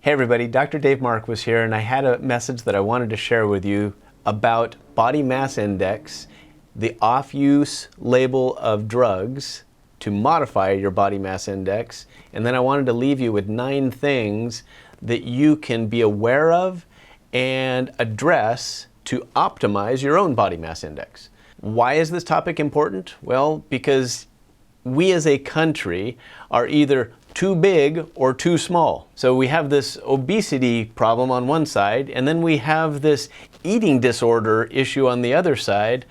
Hey everybody, Dr. Dave Marquis here, and I had a message that I wanted to share with you about body mass index, the off-use label of drugs to modify your body mass index, and then I wanted to leave you with 9 things that you can be aware of and address to optimize your own body mass index. Why is this topic important? Well, because we as a country are either too big or too small. So we have this obesity problem on one side, and then we have this eating disorder issue on the other side,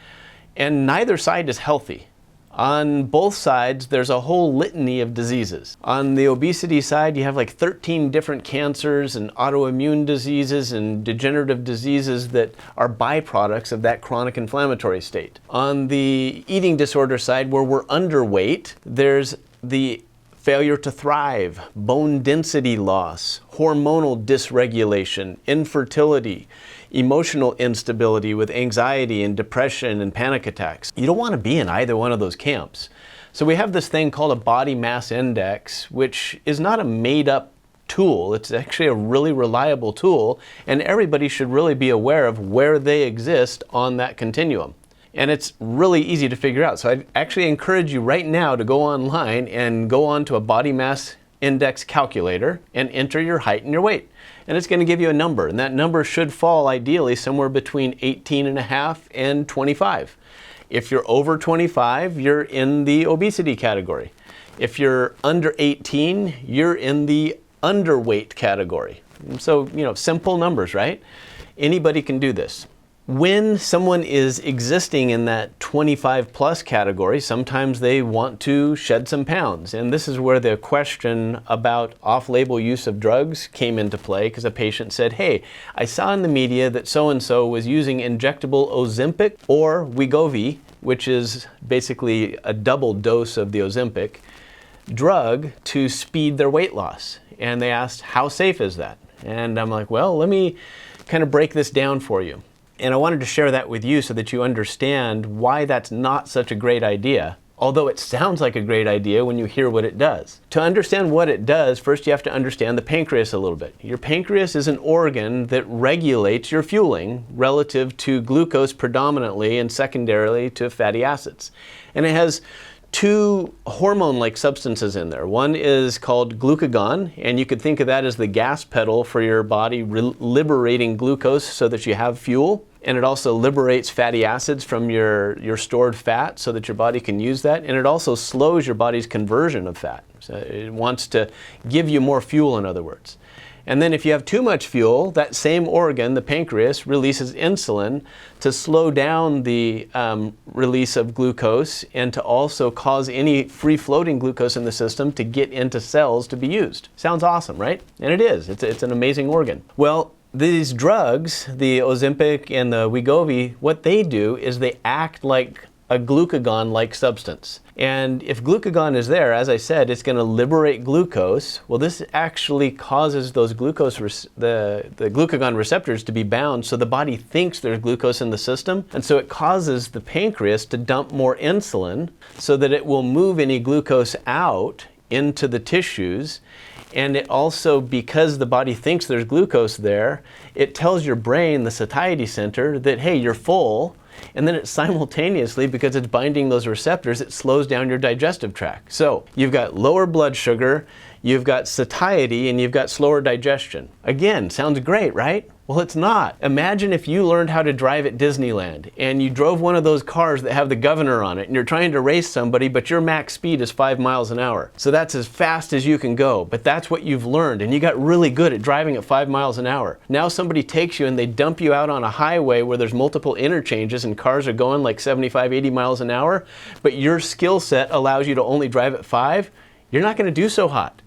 and neither side is healthy. On both sides, there's a whole litany of diseases. On the obesity side, you have like 13 different cancers and autoimmune diseases and degenerative diseases that are byproducts of that chronic inflammatory state. On the eating disorder side, where we're underweight, there's the failure to thrive, bone density loss, hormonal dysregulation, infertility, emotional instability with anxiety and depression and panic attacks. You don't want to be in either one of those camps. So we have this thing called a body mass index, which is not a made-up tool. It's actually a really reliable tool, and everybody should really be aware of where they exist on that continuum. And it's really easy to figure out. So I actually encourage you right now to go online and go on to a body mass index calculator and enter your height and your weight. And it's going to give you a number, and that number should fall ideally somewhere between 18.5 and 25. If you're over 25, you're in the obesity category. If you're under 18, you're in the underweight category. So, simple numbers, right? Anybody can do this. When someone is existing in that 25 plus category, sometimes they want to shed some pounds. And this is where the question about off-label use of drugs came into play, because a patient said, hey, I saw in the media that so-and-so was using injectable Ozempic or Wegovy, which is basically a double dose of the Ozempic drug to speed their weight loss. And they asked, how safe is that? And I'm like, well, let me kind of break this down for you. And I wanted to share that with you so that you understand why that's not such a great idea, although it sounds like a great idea when you hear what it does. To understand what it does, first you have to understand the pancreas a little bit. Your pancreas is an organ that regulates your fueling relative to glucose predominantly and secondarily to fatty acids. And it has 2 hormone-like substances in there. One is called glucagon, and you could think of that as the gas pedal for your body liberating glucose so that you have fuel. And it also liberates fatty acids from your stored fat so that your body can use that. And it also slows your body's conversion of fat. So it wants to give you more fuel, in other words. And then if you have too much fuel, that same organ, the pancreas, releases insulin to slow down the release of glucose and to also cause any free-floating glucose in the system to get into cells to be used. Sounds awesome, right? And it is. It's an amazing organ. Well, these drugs, the Ozempic and the Wegovy, what they do is they act like a glucagon-like substance. And if glucagon is there, as I said, it's going to liberate glucose. Well, this actually causes those the glucagon receptors to be bound, so the body thinks there's glucose in the system. And so it causes the pancreas to dump more insulin so that it will move any glucose out into the tissues. And it also, because the body thinks there's glucose there, it tells your brain, the satiety center, that, hey, you're full. And then it simultaneously, because it's binding those receptors, it slows down your digestive tract. So you've got lower blood sugar, you've got satiety, and you've got slower digestion. Again, sounds great, right? Well, it's not. Imagine if you learned how to drive at Disneyland and you drove one of those cars that have the governor on it and you're trying to race somebody, but your max speed is 5 miles an hour. So that's as fast as you can go, but that's what you've learned, and you got really good at driving at 5 miles an hour. Now somebody takes you and they dump you out on a highway where there's multiple interchanges and cars are going like 75, 80 miles an hour, but your skill set allows you to only drive at 5, you're not going to do so hot.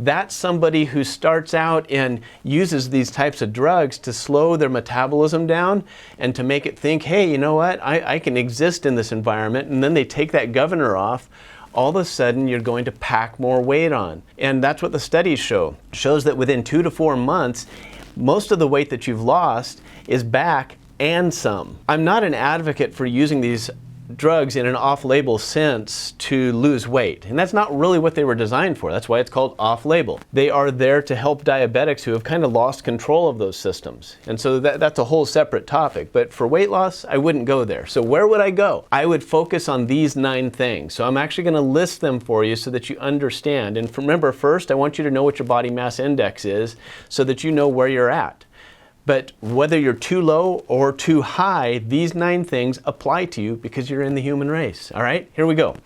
That's somebody who starts out and uses these types of drugs to slow their metabolism down and to make it think, hey, you know what, I can exist in this environment, and then they take that governor off. All of a sudden you're going to pack more weight on. And that's what the studies show. It shows that within 2 to 4 months, most of the weight that you've lost is back and some. I'm not an advocate for using these drugs in an off-label sense to lose weight. And that's not really what they were designed for. That's why it's called off-label. They are there to help diabetics who have kind of lost control of those systems. And so that's a whole separate topic. But for weight loss, I wouldn't go there. So where would I go? I would focus on these 9 things. So I'm actually going to list them for you so that you understand. And remember, first, I want you to know what your body mass index is so that you know where you're at. But whether you're too low or too high, these 9 things apply to you because you're in the human race. All right, here we go.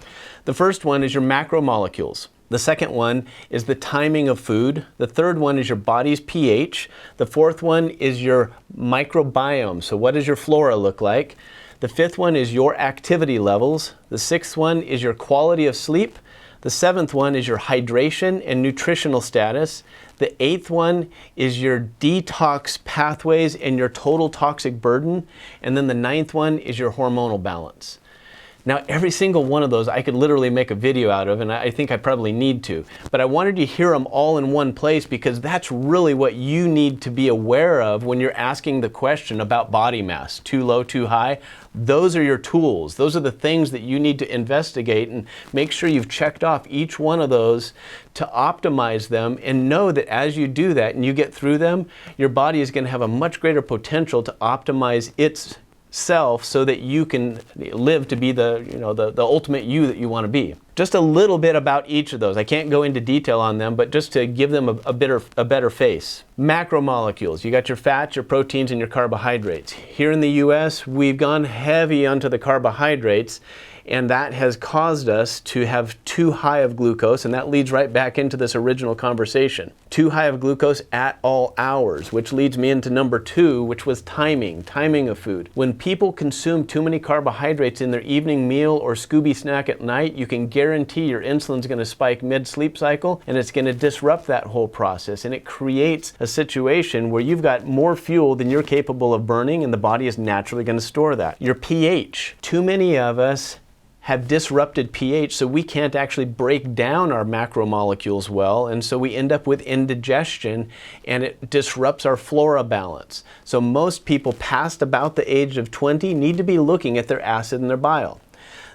The first one is your macromolecules. The second one is the timing of food. The third one is your body's pH. The fourth one is your microbiome. So what does your flora look like? The fifth one is your activity levels. The sixth one is your quality of sleep. The seventh one is your hydration and nutritional status. The eighth one is your detox pathways and your total toxic burden. And then the ninth one is your hormonal balance. Now, every single one of those I could literally make a video out of, and I think I probably need to. But I wanted you to hear them all in one place because that's really what you need to be aware of when you're asking the question about body mass. Too low, too high? Those are your tools. Those are the things that you need to investigate and make sure you've checked off each one of those to optimize them, and know that as you do that and you get through them, your body is going to have a much greater potential to optimize its self so that you can live to be the ultimate you that you want to be. Just a little bit about each of those. I can't go into detail on them, but just to give them a better face. Macromolecules. You got your fats, your proteins, and your carbohydrates. Here in the US, we've gone heavy onto the carbohydrates, and that has caused us to have too high of glucose, and that leads right back into this original conversation. Too high of glucose at all hours, which leads me into number 2, which was timing of food. When people consume too many carbohydrates in their evening meal or Scooby snack at night, you can guarantee your insulin's going to spike mid-sleep cycle, and it's going to disrupt that whole process, and it creates a situation where you've got more fuel than you're capable of burning, and the body is naturally going to store that. Your pH. Too many of us have disrupted pH, so we can't actually break down our macromolecules well, and so we end up with indigestion, and it disrupts our flora balance. So most people past about the age of 20 need to be looking at their acid and their bile.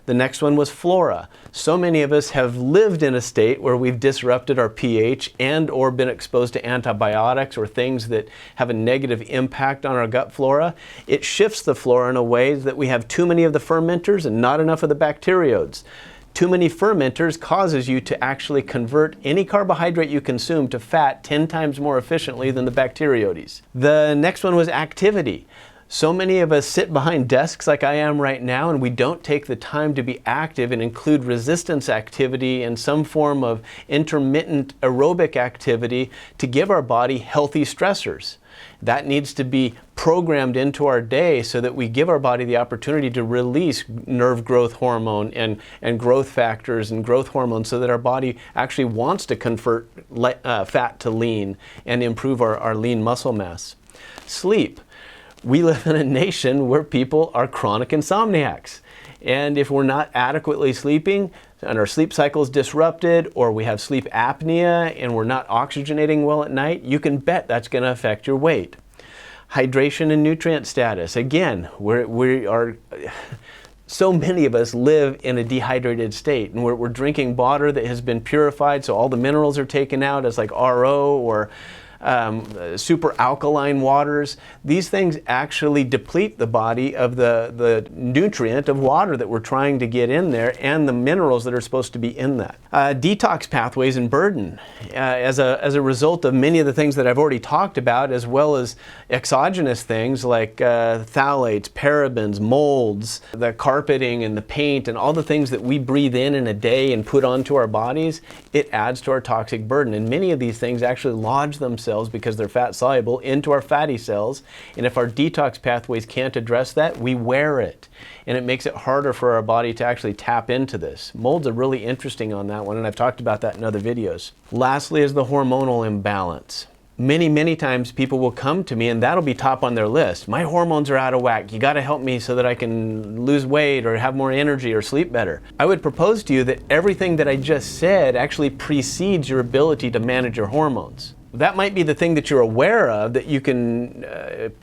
The next one was flora. So many of us have lived in a state where we've disrupted our pH and or been exposed to antibiotics or things that have a negative impact on our gut flora. It shifts the flora in a way that we have too many of the fermenters and not enough of the bacterioids. Too many fermenters causes you to actually convert any carbohydrate you consume to fat 10 times more efficiently than the bacterioids. The next one was activity. So many of us sit behind desks like I am right now, and we don't take the time to be active and include resistance activity and some form of intermittent aerobic activity to give our body healthy stressors. That needs to be programmed into our day so that we give our body the opportunity to release nerve growth hormone and growth factors and growth hormones so that our body actually wants to convert fat to lean and improve our lean muscle mass. Sleep. We live in a nation where people are chronic insomniacs. And if we're not adequately sleeping and our sleep cycle is disrupted, or we have sleep apnea and we're not oxygenating well at night, you can bet that's going to affect your weight. Hydration and nutrient status. Again, so many of us live in a dehydrated state, and we're drinking water that has been purified, so all the minerals are taken out as like RO or super alkaline waters. These things actually deplete the body of the nutrient of water that we're trying to get in there and the minerals that are supposed to be in that. Detox pathways and burden. As a result of many of the things that I've already talked about, as well as exogenous things like phthalates, parabens, molds, the carpeting and the paint and all the things that we breathe in a day and put onto our bodies, it adds to our toxic burden. And many of these things actually lodge themselves because they're fat soluble into our fatty cells, and if our detox pathways can't address that, we wear it, and it makes it harder for our body to actually tap into this. Molds are really interesting on that one, and I've talked about that in other videos. Lastly is the hormonal imbalance. Many times people will come to me and that'll be top on their list. My hormones are out of whack. You got to help me so that I can lose weight or have more energy or sleep better. I would propose to you that everything that I just said actually precedes your ability to manage your hormones. That might be the thing that you're aware of that you can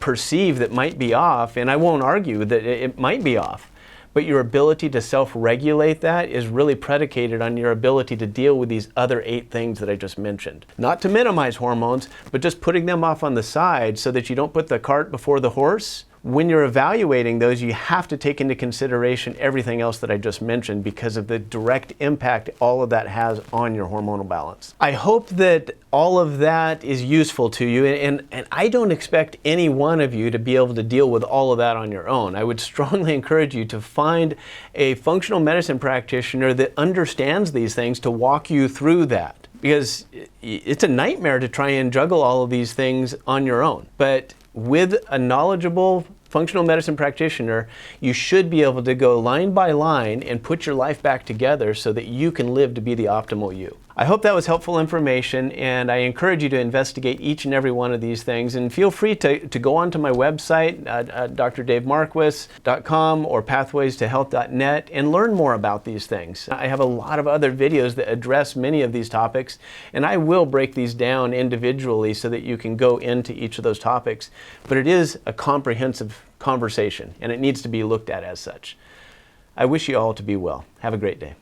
perceive that might be off, and I won't argue that it might be off. but your ability to self-regulate that is really predicated on your ability to deal with these other 8 things that I just mentioned. Not to minimize hormones, but just putting them off on the side so that you don't put the cart before the horse. When you're evaluating those, you have to take into consideration everything else that I just mentioned because of the direct impact all of that has on your hormonal balance. I hope that all of that is useful to you, and I don't expect any one of you to be able to deal with all of that on your own. I would strongly encourage you to find a functional medicine practitioner that understands these things to walk you through that, because it's a nightmare to try and juggle all of these things on your own. But with a knowledgeable functional medicine practitioner, you should be able to go line by line and put your life back together so that you can live to be the optimal you. I hope that was helpful information, and I encourage you to investigate each and every one of these things. And feel free to go onto my website, DrDave'sHeadSpace.com or pathwaystohealth.net, and learn more about these things. I have a lot of other videos that address many of these topics, and I will break these down individually so that you can go into each of those topics. But it is a comprehensive conversation, and it needs to be looked at as such. I wish you all to be well. Have a great day.